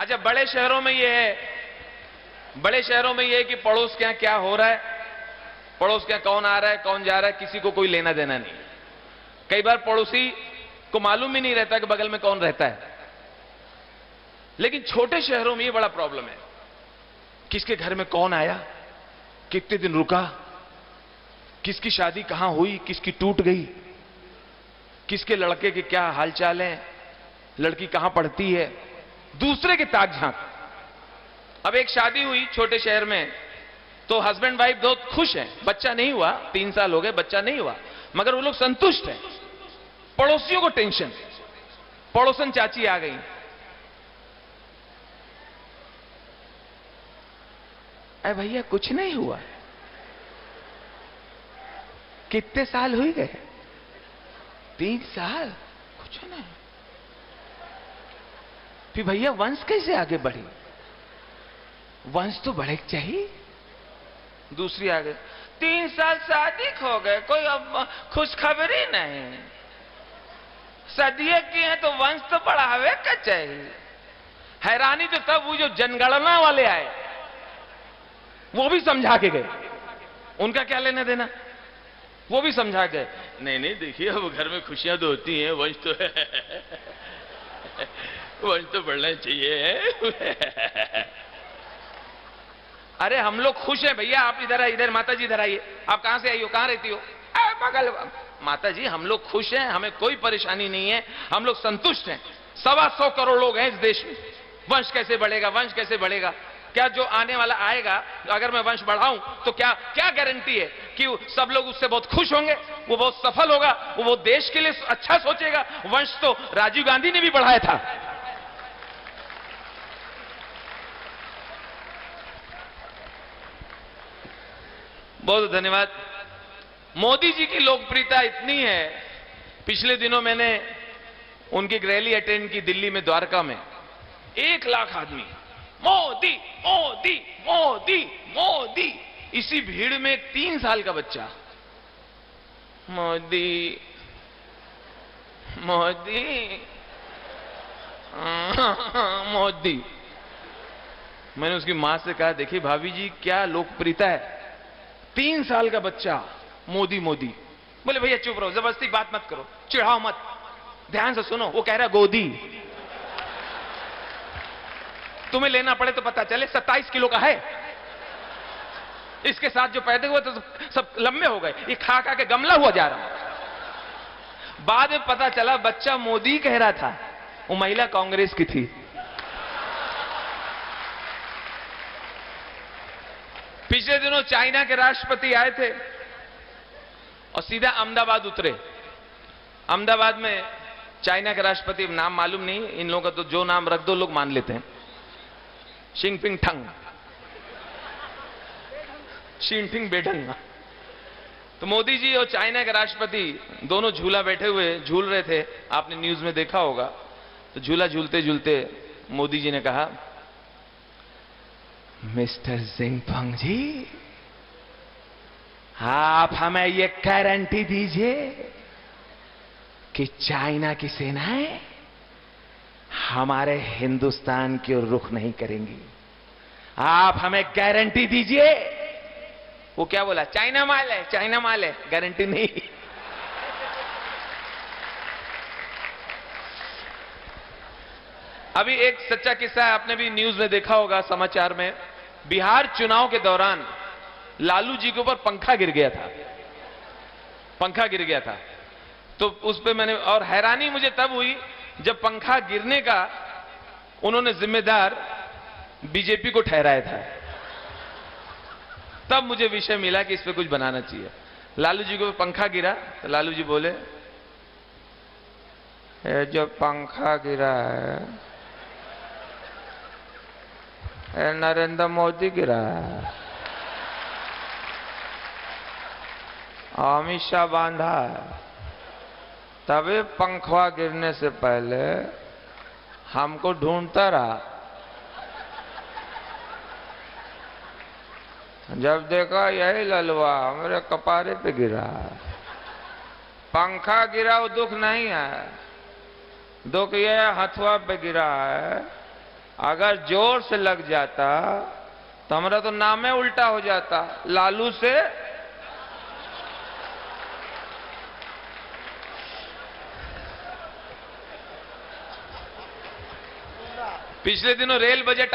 अच्छा, बड़े शहरों में यह है, बड़े शहरों में यह है कि पड़ोस के यहां क्या हो रहा है, पड़ोस के यहां कौन आ रहा है कौन जा रहा है, किसी को कोई लेना देना नहीं। कई बार पड़ोसी को मालूम ही नहीं रहता कि बगल में कौन रहता है। लेकिन छोटे शहरों में यह बड़ा प्रॉब्लम है, किसके घर में कौन आया, कितने दिन रुका, किसकी शादी कहां हुई, किसकी टूट गई, किसके लड़के के क्या हालचाल है, लड़की कहां पढ़ती है, दूसरे के ताक झांक। अब एक शादी हुई छोटे शहर में, तो हस्बैंड वाइफ बहुत खुश हैं, बच्चा नहीं हुआ, 3 साल हो गए, बच्चा नहीं हुआ, मगर वो लोग संतुष्ट हैं। पड़ोसियों को टेंशन, पड़ोसन चाची आ गई, अरे भैया कुछ नहीं हुआ, कितने साल हुई गए, 3 साल, कुछ नहीं। फिर भैया वंश कैसे आगे बढ़ी, वंश तो बढ़े चाहिए। दूसरी आ गई, 3 साल शादी खो गए, कोई अब खुशखबरी नहीं, सदिये की है तो वंश तो बढ़ावे का चाहिए। हैरानी तो तब वो जो जनगणना वाले आए, वो भी समझा के गए, उनका क्या लेना देना, वो भी समझा गए, नहीं नहीं देखिए अब घर में खुशियां तो होती हैं, वंश तो वंश तो बढ़ना चाहिए। अरे हम लोग खुश हैं भैया, आप इधर आइए, इधर माता जी इधर आइए, आप कहां से आई हो, कहां रहती हो, बगल। माता जी हम लोग खुश हैं, हमें कोई परेशानी नहीं है, हम लोग संतुष्ट हैं, 125 करोड़ लोग हैं इस देश में, वंश कैसे बढ़ेगा, वंश कैसे बढ़ेगा, क्या जो आने वाला आएगा अगर मैं वंश बढ़ाऊं तो क्या क्या गारंटी है कि सब लोग उससे बहुत खुश होंगे, वो बहुत सफल होगा, वो बहुत देश के लिए अच्छा सोचेगा। वंश तो राजीव गांधी ने भी बढ़ाया था। बहुत धन्यवाद। मोदी जी की लोकप्रियता इतनी है, पिछले दिनों मैंने उनकी एक रैली अटेंड की दिल्ली में, द्वारका में, 1 लाख आदमी मोदी मोदी मोदी मोदी, इसी भीड़ में 3 साल का बच्चा मोदी मोदी मोदी। मैंने उसकी मां से कहा, देखिए भाभी जी क्या लोकप्रियता है, 3 साल का बच्चा मोदी मोदी। बोले भैया चुप रहो, जबरदस्ती बात मत करो, चिढ़ाओ मत, ध्यान से सुनो, वो कह रहा गोदी, तुम्हें लेना पड़े तो पता चले 27 किलो का है, इसके साथ जो पैदा हुए तो सब लंबे हो गए, ये खा खा के गमला हुआ जा रहा। बाद में पता चला बच्चा मोदी कह रहा था, वो महिला कांग्रेस की थी। पिछले दिनों चाइना के राष्ट्रपति आए थे और सीधा अहमदाबाद उतरे। अहमदाबाद में चाइना के राष्ट्रपति, नाम मालूम नहीं, इन लोगों का तो जो नाम रख दो लोग मान लेते हैं, शिंगपिंग ठंग, शिंगपिंग बेढंग। तो मोदी जी और चाइना के राष्ट्रपति दोनों झूला बैठे हुए झूल रहे थे, आपने न्यूज में देखा होगा। तो झूला झूलते झूलते मोदी जी ने कहा, मिस्टर जिनपिंग जी, आप हमें ये गारंटी दीजिए कि चाइना की सेनाएं हमारे हिंदुस्तान की ओर रुख नहीं करेंगी, आप हमें गारंटी दीजिए। वो क्या बोला, चाइना माल है, चाइना माल है, गारंटी नहीं। अभी एक सच्चा किस्सा है, आपने भी न्यूज में देखा होगा, समाचार में, बिहार चुनाव के दौरान लालू जी के ऊपर पंखा गिर गया था, पंखा गिर गया था। तो उस पे मैंने, और हैरानी मुझे तब हुई जब पंखा गिरने का उन्होंने जिम्मेदार बीजेपी को ठहराया था, तब मुझे विषय मिला कि इस पे कुछ बनाना चाहिए। लालू जी को पंखा गिरा तो लालू जी बोले, ये जो पंखा गिरा है ये नरेंद्र मोदी गिरा है, अमित शाह बांधा है, तभी पंखा गिरने से पहले हमको ढूंढता रहा, जब देखा यही ललवा मेरे कपारे पे गिरा। पंखा गिरा वो दुख नहीं है, दुख ये हथुआ पे गिरा है, अगर जोर से लग जाता तो हमारा तो नाम है उल्टा हो जाता, लालू से पिछले दिनों रेल बजट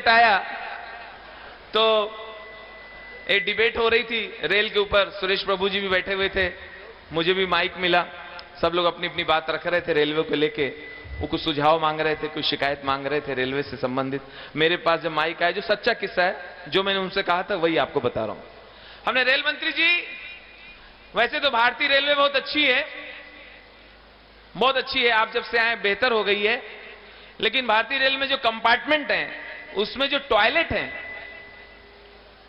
आया, तो एक डिबेट हो रही थी रेल के ऊपर। सुरेश प्रभु जी भी बैठे हुए थे, मुझे भी माइक मिला। सब लोग अपनी अपनी बात रख रहे थे रेलवे को लेके। वो कुछ सुझाव मांग रहे थे, कुछ शिकायत मांग रहे थे रेलवे से संबंधित। मेरे पास जब माइक आया, जो सच्चा किस्सा है, जो मैंने उनसे कहा था, वही आपको बता रहा हूं। हमने रेल मंत्री जी, वैसे तो भारतीय रेलवे बहुत अच्छी है, बहुत अच्छी है, आप जब से आए बेहतर हो गई है, लेकिन भारतीय रेल में जो कंपार्टमेंट है, उसमें जो टॉयलेट है,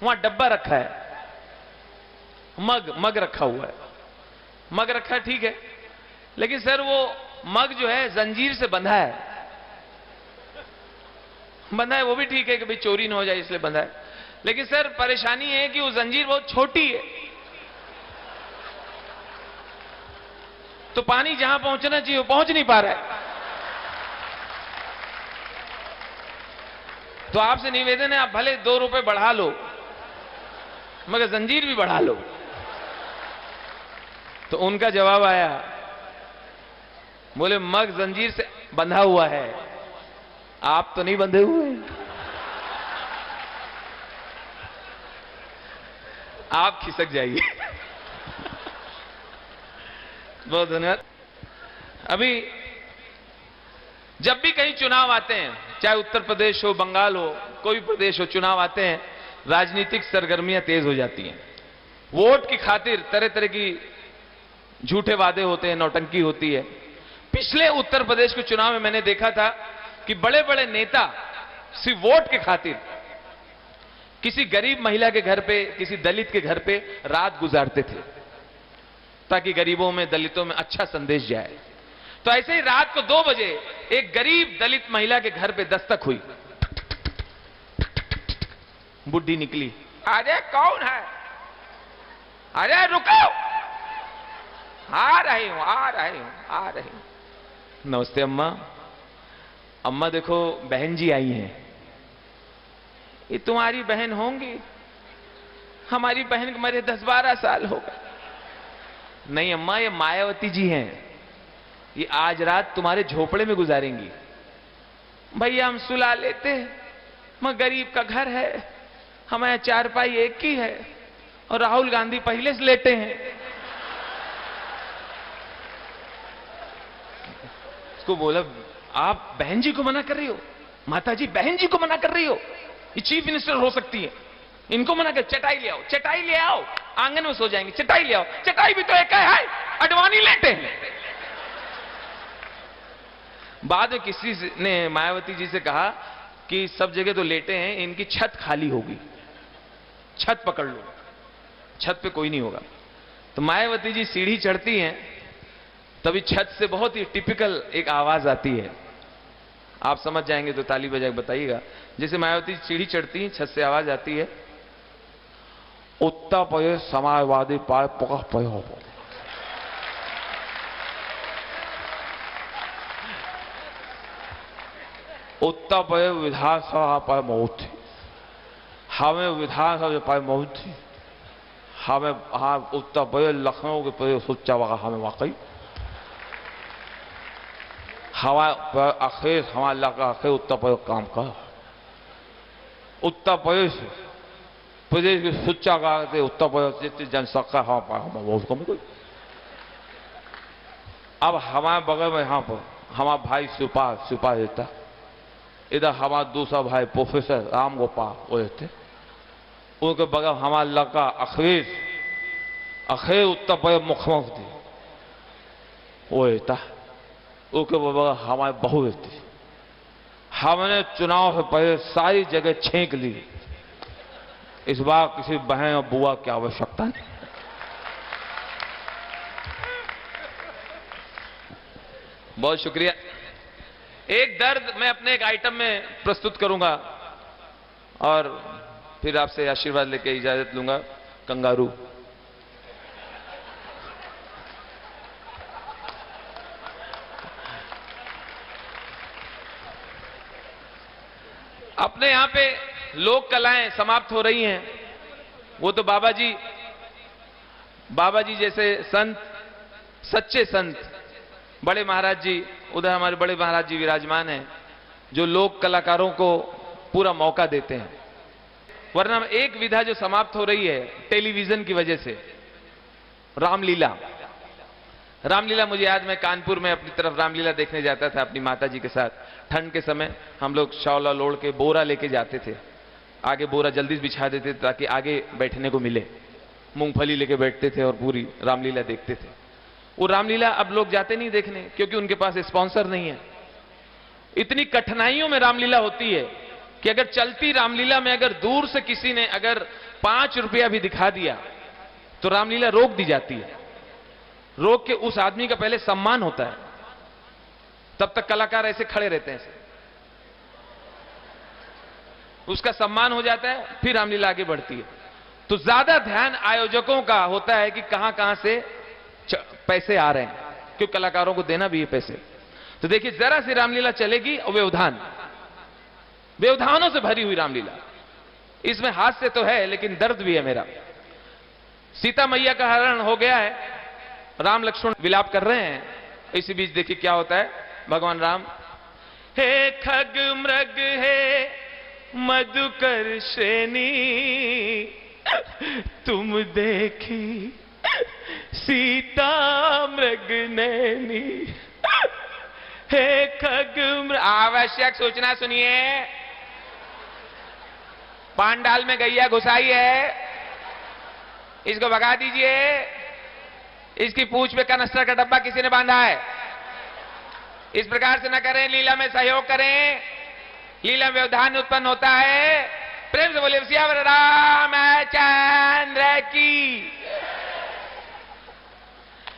वहां डब्बा रखा है, मग रखा हुआ है, मग रखा है, ठीक है, लेकिन सर वो मग जो है जंजीर से बंधा है, वो भी ठीक है कि भाई चोरी ना हो जाए इसलिए बंधा है, लेकिन सर परेशानी है कि वो जंजीर बहुत छोटी है, तो पानी जहां पहुंचना चाहिए वो पहुंच नहीं पा रहा है। तो आपसे निवेदन है, आप भले 2 रुपए बढ़ा लो, मगर जंजीर भी बढ़ा लो। तो उनका जवाब आया, बोले मग जंजीर से बंधा हुआ है, आप तो नहीं बंधे हुए, आप खिसक जाइए। बहुत धन्यवाद। अभी जब भी कहीं चुनाव आते हैं, चाहे उत्तर प्रदेश हो, बंगाल हो, कोई प्रदेश हो, चुनाव आते हैं, राजनीतिक सरगर्मियां तेज हो जाती हैं। वोट की खातिर तरह तरह की झूठे वादे होते हैं, नौटंकी होती है। पिछले उत्तर प्रदेश के चुनाव में मैंने देखा था कि बड़े बड़े नेता सिर्फ वोट के खातिर किसी गरीब महिला के घर पे, किसी दलित के घर पे रात गुजारते थे, ताकि गरीबों में, दलितों में अच्छा संदेश जाए। तो ऐसे ही रात को 2 बजे एक गरीब दलित महिला के घर पे दस्तक हुई। बुढ़ी निकली, अरे कौन है, अरे रुको, आ रही हूं। नमस्ते अम्मा। अम्मा देखो बहन जी आई हैं। ये तुम्हारी बहन होंगी? हमारी बहन को मरे 10-12 साल हो गए। नहीं अम्मा, ये मायावती जी हैं, ये आज रात तुम्हारे झोपड़े में गुजारेंगी। भैया हम सुला लेते, मगर गरीब का घर है, हमारे चारपाई एक ही है, और राहुल गांधी पहले से लेटे हैं। उसको बोला, आप बहन जी को मना कर रही हो? माता जी बहन जी को मना कर रही हो? ये चीफ मिनिस्टर हो सकती है, इनको मना कर। चटाई ले आओ, आंगन में सो जाएंगे, चटाई ले आओ। चटाई भी तो एक है, अडवाणी लेटे हैं। बाद में किसी ने मायावती जी से कहा कि सब जगह तो लेटे हैं, इनकी छत खाली होगी, छत पकड़ लो, छत पे कोई नहीं होगा। तो मायावती जी सीढ़ी चढ़ती हैं, तभी छत से बहुत ही टिपिकल एक आवाज आती है, आप समझ जाएंगे तो ताली बजा के बताइएगा। जैसे मायावती सीढ़ी चढ़ती हैं, छत से आवाज आती है, उत्ता पय समाजवादी पाए पका पय हो। उत्तर प्रदेश विधानसभा पर मौत थी, हमें विधानसभा पर मौत थी, हमें उत्तर प्रदेश लखनऊ के प्रदेश सोचा वहा हमें वाकई हमारे अखेर हमारे लगा अखेर उत्तर प्रदेश काम कर। उत्तर प्रदेश की सुच्चा करते उत्तर प्रदेश जितनी जनसंख्या हमारे बहुत कम कोई। अब हमारे बगल में यहाँ पर हमारा भाई सिपा देता, इधर हमारा दूसरा भाई प्रोफेसर राम गोपाल वो रहते, उनके बगल हमारा लड़का अखेर उत्तर प्रदेश मुख्यमंत्री वो रहता, उनके बगल हमारे बहू रहती। हमने चुनाव से पहले सारी जगह छेंक ली, इस बार किसी बहन और बुआ की आवश्यकता नहीं। बहुत शुक्रिया। एक दर्द मैं अपने एक आइटम में प्रस्तुत करूंगा और फिर आपसे आशीर्वाद लेके इजाजत लूंगा। कंगारू। अपने यहां पे लोक कलाएं समाप्त हो रही हैं। वो तो बाबा जी जैसे संत, सच्चे संत, बड़े महाराज जी, उधर हमारे बड़े महाराज जी विराजमान हैं, जो लोक कलाकारों को पूरा मौका देते हैं। वरना एक विधा जो समाप्त हो रही है टेलीविजन की वजह से, रामलीला। रामलीला मुझे याद, मैं कानपुर में अपनी तरफ रामलीला देखने जाता था अपनी माता जी के साथ। ठंड के समय हम लोग शौला लोड़ के बोरा लेके जाते थे, आगे बोरा जल्दी से बिछा देते थे ताकि आगे बैठने को मिले। मूंगफली लेके बैठते थे और पूरी रामलीला देखते थे। वो रामलीला अब लोग जाते नहीं देखने, क्योंकि उनके पास स्पॉन्सर नहीं है। इतनी कठिनाइयों में रामलीला होती है कि अगर चलती रामलीला में अगर दूर से किसी ने अगर 5 रुपया भी दिखा दिया तो रामलीला रोक दी जाती है। रोक के उस आदमी का पहले सम्मान होता है, तब तक कलाकार ऐसे खड़े रहते हैं, उसका सम्मान हो जाता है, फिर रामलीला आगे बढ़ती है। तो ज्यादा ध्यान आयोजकों का होता है कि कहां कहां से पैसे आ रहे हैं, क्योंकि कलाकारों को देना भी है पैसे। तो देखिए, जरा सी रामलीला चलेगी और व्यवधानों से भरी हुई रामलीला। इसमें हास्य तो है लेकिन दर्द भी है मेरा। सीता मैया का हरण हो गया है, राम लक्ष्मण विलाप कर रहे हैं। इसी बीच देखिए क्या होता है। भगवान राम, हे खग मृग हे मधुकर श्रेणी, तुम देखी सीता मृग नैनी। हे खग मृग, आवश्यक सूचना सुनिए, पांडाल में गैया घुसाई है, इसको भगा दीजिए। इसकी पूंछ पे कनस्तर का डब्बा किसी ने बांधा है। इस प्रकार से न करें, लीला में सहयोग करें, लीला में व्यवधान उत्पन्न होता है। प्रेम से बोलिए सियावर रामचंद्र की।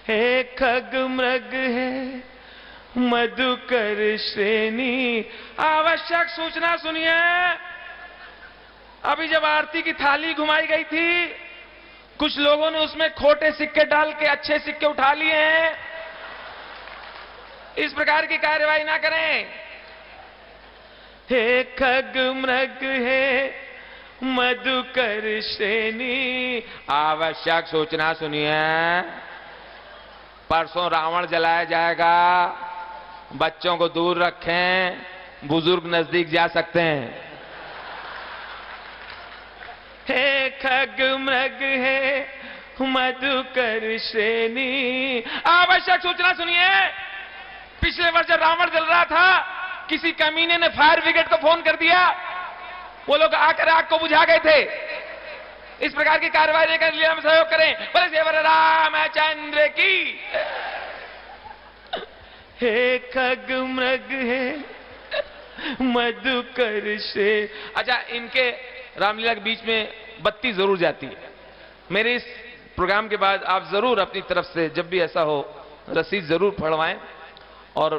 हे खग मृग है मधुकर श्रेणी, आवश्यक सूचना सुनिए। अभी जब आरती की थाली घुमाई गई थी, कुछ लोगों ने उसमें खोटे सिक्के डाल के अच्छे सिक्के उठा लिए हैं। इस प्रकार की कार्यवाही ना करें। हे खग मृग है मधुकर श्रेणी, आवश्यक सूचना सुनिए। परसों रावण जलाया जाएगा, बच्चों को दूर रखें, बुजुर्ग नजदीक जा सकते हैं। हे खग मृग है मधुकर श्रेणी, आवश्यक सूचना सुनिए। पिछले वर्ष जब रावण जल रहा था, किसी कमीने ने फायर ब्रिगेड को फोन कर दिया, वो लोग आकर आग को बुझा गए थे। इस प्रकार की कार्रवाई लेकर लीला में सहयोग करें। बोले सेवर रामचंद्र की। हे खग मृग है मधुकर से। अच्छा, इनके रामलीला के बीच में बत्ती जरूर जाती है। मेरे इस प्रोग्राम के बाद आप जरूर अपनी तरफ से जब भी ऐसा हो रसीद जरूर फड़वाएं और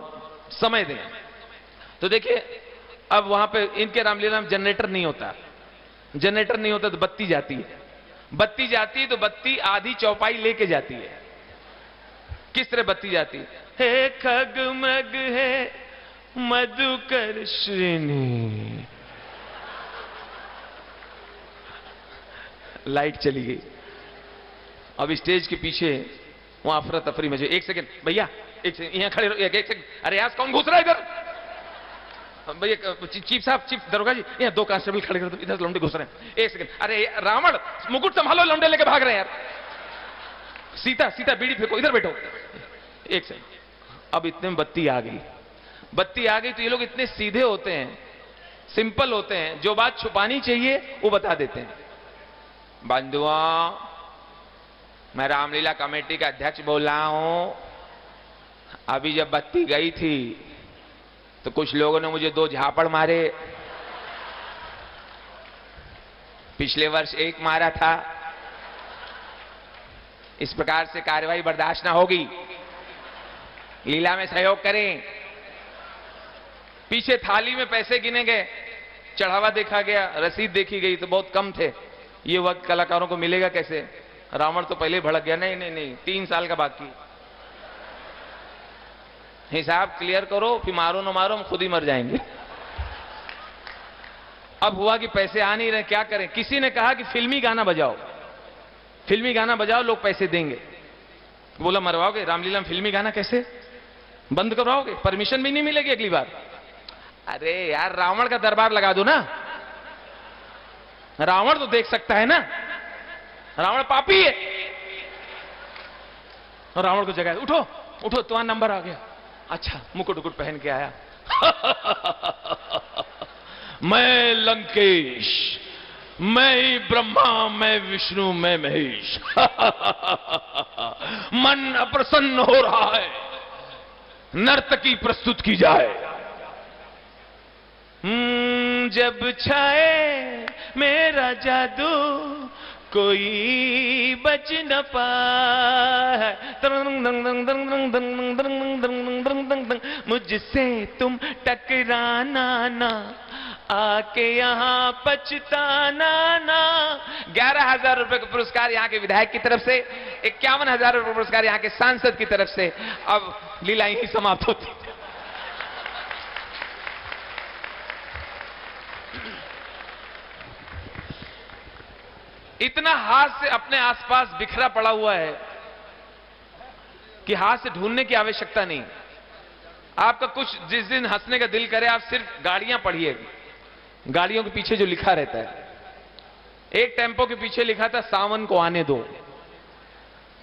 समय दें। तो देखिए, अब वहां पे इनके रामलीला में जनरेटर नहीं होता। जनरेटर नहीं होता तो बत्ती जाती है। बत्ती जाती है तो बत्ती आधी चौपाई लेके जाती है। किस तरह बत्ती जाती है? हे खग मृग है मधुकर श्रेणी। लाइट चली गई। अब स्टेज के पीछे वहां अफरा तफरी में। एक सेकंड भैया, एक सेकंड यहां खड़े रहो। एक सेकंड, अरे यार कौन घुस रहा है इधर? भैया चीफ साहब, चीफ दरोगा जी, यहाँ 2 कांस्टेबल खड़े कर दो, इधर लौंडे घुस रहे हैं। एक सेकंड, अरे रावण मुकुट संभालो, लौंडे लेके भाग रहे हैं यार। सीता बीड़ी फेंको, इधर बैठो। एक सेकंड, अब इतने में बत्ती आ गई। बत्ती आ गई तो ये लोग इतने सीधे होते हैं, सिंपल होते हैं, जो बात छुपानी चाहिए वो बता देते हैं। बंधुओं, मैं रामलीला कमेटी का अध्यक्ष बोल रहा हूं। अभी जब बत्ती गई थी तो कुछ लोगों ने मुझे 2 झापड़ मारे। पिछले वर्ष 1 मारा था। इस प्रकार से कार्यवाही बर्दाश्त ना होगी। लीला में सहयोग करें। पीछे थाली में पैसे गिने गए, चढ़ावा देखा गया, रसीद देखी गई तो बहुत कम थे। ये वक्त कलाकारों को मिलेगा कैसे? रावण तो पहले भड़क गया। नहीं, 3 साल का बाकी। हिसाब क्लियर करो, फिर मारो ना मारो, हम खुद ही मर जाएंगे। अब हुआ कि पैसे आ नहीं रहे, क्या करें? किसी ने कहा कि फिल्मी गाना बजाओ, फिल्मी गाना बजाओ, लोग पैसे देंगे। बोला मरवाओगे रामलीला में फिल्मी गाना कैसे? बंद करवाओगे? परमिशन भी नहीं मिलेगी अगली बार। अरे यार, रावण का दरबार लगा दो ना, रावण तो देख सकता है ना, रावण पापी है। रावण को जगाया, उठो उठो, तुम्हारा नंबर आ गया। अच्छा, मुकुट उकुट पहन के आया। मैं लंकेश, मैं ही ब्रह्मा, मैं विष्णु, मैं महेश। मन अप्रसन्न हो रहा है, नर्तकी प्रस्तुत की जाए। जब छाए मेरा जादू कोई बच न पाए, मुझसे तुम टकराना ना, आके यहाँ पछताना ना। 11,000 रुपए का पुरस्कार यहाँ के विधायक की तरफ से, 51,000 रुपए पुरस्कार यहाँ के सांसद की तरफ से। अब लीला यही समाप्त होती। इतना हास्य अपने आसपास बिखरा पड़ा हुआ है कि हास्य ढूंढने की आवश्यकता नहीं। आपका कुछ जिस दिन हंसने का दिल करे, आप सिर्फ गाड़ियां पढ़िए, गाड़ियों के पीछे जो लिखा रहता है। एक टेम्पो के पीछे लिखा था सावन को आने दो,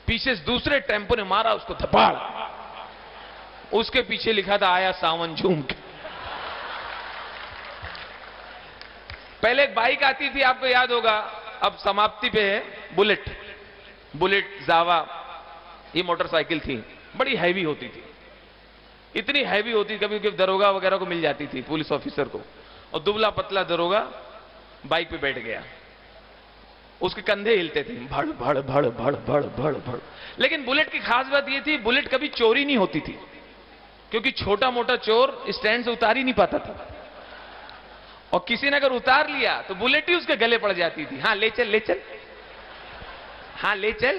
पीछे से दूसरे टेम्पो ने मारा उसको थप्पड़, उसके पीछे लिखा था आया सावन झूम के। पहले एक बाइक आती थी, आपको याद होगा, अब समाप्ति पे है बुलेट, बुलेट जावा, ये मोटरसाइकिल थी, बड़ी हैवी होती थी, इतनी हैवी होती, कभी कभी दरोगा वगैरह को मिल जाती थी, पुलिस ऑफिसर को। और दुबला पतला दरोगा बाइक पे बैठ गया, उसके कंधे हिलते थे, भड़ भड़ भड़ भड़ भड़ भड़ भड़। लेकिन बुलेट की खास बात यह थी, बुलेट कभी चोरी नहीं होती थी, क्योंकि छोटा मोटा चोर स्टैंड से उतार ही नहीं पाता था, और किसी ने अगर उतार लिया तो बुलेट ही उसके गले पड़ जाती थी। हाँ ले चल, ले चल, हाँ ले चल।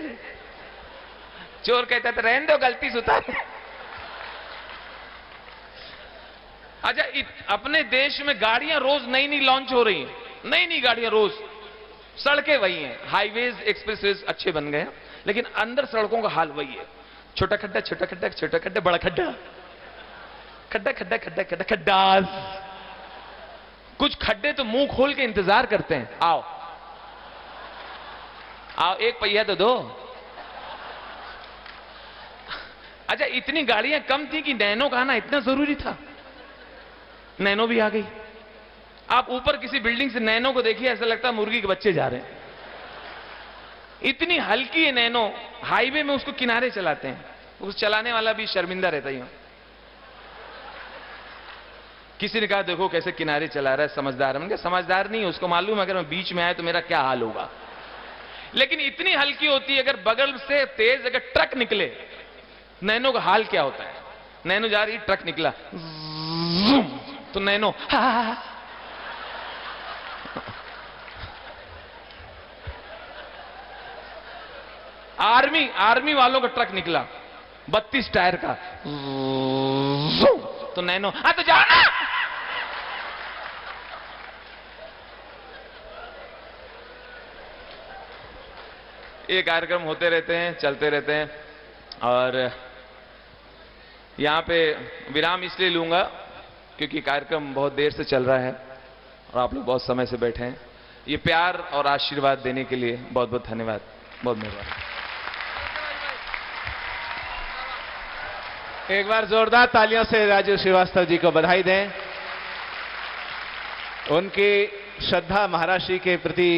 चोर कहता था रहने दो, गलती से उतार। अच्छा, अपने देश में गाड़ियां रोज नई नई लॉन्च हो रही हैं, नई नई गाड़ियां रोज। सड़कें वही हैं, हाईवेज एक्सप्रेसवेज अच्छे बन गए, लेकिन अंदर सड़कों का हाल वही है, छोटा खड्डा छोटा खड्डा छोटा खड्डा बड़ा खड्डा, खड्डा खड्डा खड्डा खड्डा खड्डा। कुछ खड्डे तो मुंह खोल के इंतजार करते हैं, आओ आओ एक पहिया तो दो। अच्छा, इतनी गाड़ियां कम थी कि नैनो का आना इतना जरूरी था, नैनो भी आ गई। आप ऊपर किसी बिल्डिंग से नैनो को देखिए, ऐसा लगता है मुर्गी के बच्चे जा रहे हैं, इतनी हल्की है नैनो। हाईवे में उसको किनारे चलाते हैं, उस चलाने वाला भी शर्मिंदा रहता ही। किसी ने कहा देखो कैसे किनारे चला रहा है, समझदार है। मैंने कहा समझदार नहीं, उसको मालूम है अगर मैं बीच में आया तो मेरा क्या हाल होगा। लेकिन इतनी हल्की होती है, अगर बगल से तेज अगर ट्रक निकले, नैनो का हाल क्या होता है। नैनो जा रही, ट्रक निकला, तो नैनो आर्मी वालों का ट्रक निकला 32 टायर का, तो नैनो तो जाओ ना। ये कार्यक्रम होते रहते हैं, चलते रहते हैं, और यहां पे विराम इसलिए लूंगा क्योंकि कार्यक्रम बहुत देर से चल रहा है और आप लोग बहुत समय से बैठे हैं। ये प्यार और आशीर्वाद देने के लिए बहुत बहुत धन्यवाद, बहुत मेहरबानी। एक बार जोरदार तालियों से राजू श्रीवास्तव जी को बधाई दें। उनकी श्रद्धा महाराष्ट्र के प्रति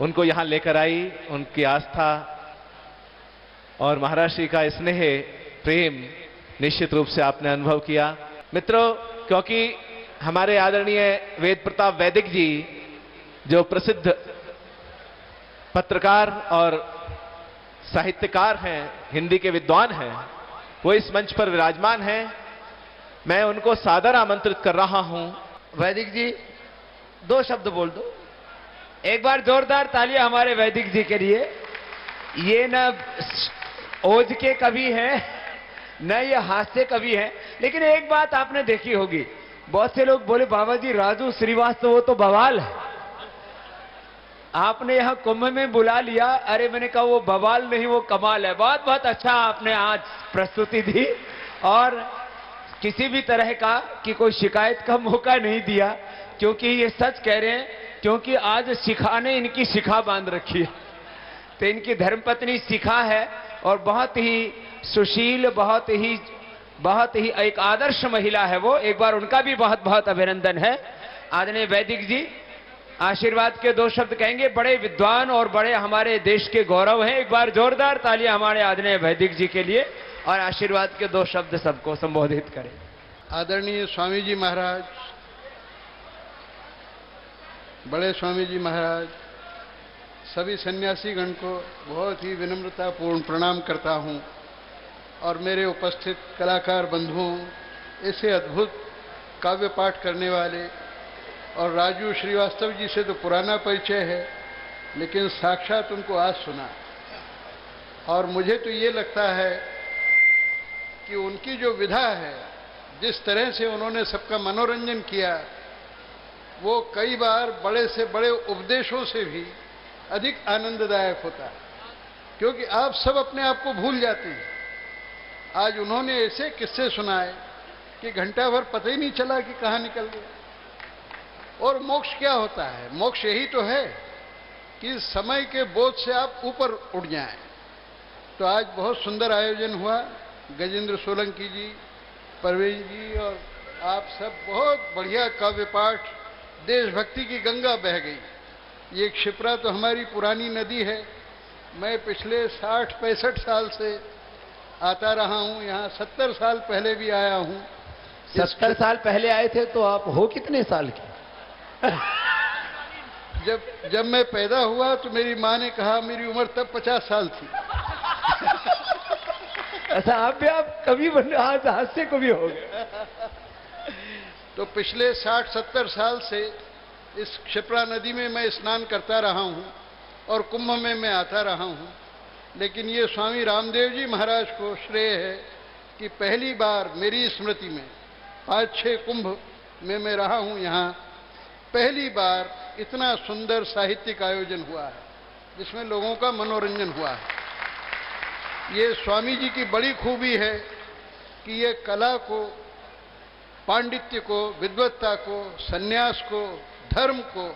उनको यहां लेकर आई, उनकी आस्था और महाराष्ट्र का स्नेह प्रेम निश्चित रूप से आपने अनुभव किया। मित्रों, क्योंकि हमारे आदरणीय वेद प्रताप वैदिक जी जो प्रसिद्ध पत्रकार और साहित्यकार हैं, हिंदी के विद्वान हैं, वो इस मंच पर विराजमान हैं। मैं उनको सादर आमंत्रित कर रहा हूं। वैदिक जी 2 शब्द बोल दो। एक बार जोरदार तालियां हमारे वैदिक जी के लिए। ये न ओज के कवि हैं, न ये हास्य कवि हैं, लेकिन एक बात आपने देखी होगी, बहुत से लोग बोले बाबा जी राजू श्रीवास्तव वो तो बवाल है, आपने यहां कुंभ में बुला लिया। अरे मैंने कहा वो बवाल नहीं वो कमाल है। बहुत बहुत अच्छा आपने आज प्रस्तुति दी और किसी भी तरह का कि कोई शिकायत का मौका नहीं दिया, क्योंकि ये सच कह रहे हैं, क्योंकि आज शिखा ने इनकी शिखा बांध रखी है। तो इनकी धर्मपत्नी शिखा है और बहुत ही सुशील, बहुत ही एक आदर्श महिला है वो। एक बार उनका भी बहुत बहुत अभिनंदन है। आदरणीय वैदिक जी आशीर्वाद के दो शब्द कहेंगे। बड़े विद्वान और बड़े हमारे देश के गौरव हैं। एक बार जोरदार तालियां हमारे आदरणीय वैदिक जी के लिए और आशीर्वाद के दो शब्द सबको संबोधित करें। आदरणीय स्वामी जी महाराज, बड़े स्वामी जी महाराज, सभी सन्यासीगण को बहुत ही विनम्रतापूर्ण प्रणाम करता हूं और मेरे उपस्थित कलाकार बंधुओं, ऐसे अद्भुत काव्य पाठ करने वाले, और राजू श्रीवास्तव जी से तो पुराना परिचय है, लेकिन साक्षात उनको आज सुना और मुझे तो ये लगता है कि उनकी जो विधा है, जिस तरह से उन्होंने सबका मनोरंजन किया, वो कई बार बड़े से बड़े उपदेशों से भी अधिक आनंददायक होता है, क्योंकि आप सब अपने आप को भूल जाते हैं। आज उन्होंने ऐसे किस्से सुनाए कि घंटा भर पता ही नहीं चला कि कहाँ निकल गया। और मोक्ष क्या होता है? मोक्ष यही तो है कि समय के बोझ से आप ऊपर उठ जाएं। तो आज बहुत सुंदर आयोजन हुआ। गजेंद्र सोलंकी जी, परवेज जी और आप सब, बहुत बढ़िया काव्य पाठ, देशभक्ति की गंगा बह गई। ये क्षिप्रा तो हमारी पुरानी नदी है। मैं पिछले 60-65 साल से आता रहा हूं यहाँ, 70 साल पहले भी आया हूं। 70 साल पहले आए थे तो आप हो कितने साल के? जब मैं पैदा हुआ तो मेरी माँ ने कहा मेरी उम्र तब 50 साल थी। ऐसा आप कभी आज हास्य को भी हो गए। तो पिछले 60-70 साल से इस क्षिप्रा नदी में मैं स्नान करता रहा हूं और कुंभ में मैं आता रहा हूं। लेकिन ये स्वामी रामदेव जी महाराज को श्रेय है कि पहली बार मेरी स्मृति में 5-6 कुंभ में मैं रहा हूं यहाँ, पहली बार इतना सुंदर साहित्यिक आयोजन हुआ है जिसमें लोगों का मनोरंजन हुआ है। ये स्वामी जी की बड़ी खूबी है कि ये कला को, पांडित्य को, विद्वत्ता को, सन्यास को, धर्म को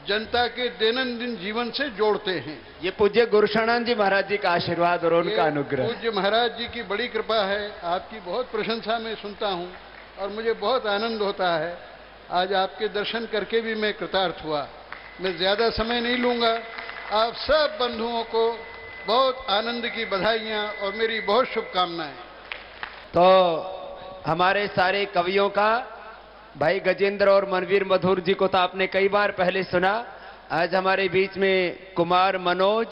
जनता के दैनंदिन जीवन से जोड़ते हैं। ये पूज्य गुरुशरणानंद जी महाराज जी का आशीर्वाद और उनका अनुग्रह। पूज्य महाराज जी की बड़ी कृपा है। आपकी बहुत प्रशंसा मैं सुनता हूं और मुझे बहुत आनंद होता है। आज आपके दर्शन करके भी मैं कृतार्थ हुआ। मैं ज्यादा समय नहीं लूंगा। आप सब बंधुओं को बहुत आनंद की बधाइयां और मेरी बहुत शुभकामनाएं। तो हमारे सारे कवियों का, भाई गजेंद्र और मनवीर मधुर जी को तो आपने कई बार पहले सुना। आज हमारे बीच में कुमार मनोज,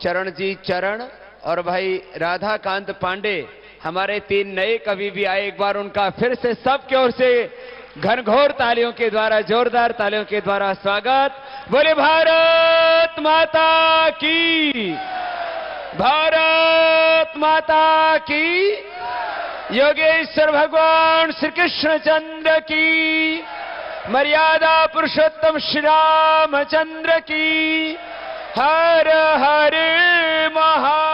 चरण जी चरण और भाई राधाकांत पांडे, हमारे 3 नए कवि भी आए। एक बार उनका फिर से सबकी ओर से घनघोर तालियों के द्वारा, जोरदार तालियों के द्वारा स्वागत। बोले भारत माता की, भारत माता की, योगेश्वर भगवान श्री कृष्ण चंद्र की, मर्यादा पुरुषोत्तम श्री रामचंद्र की। हर हर महा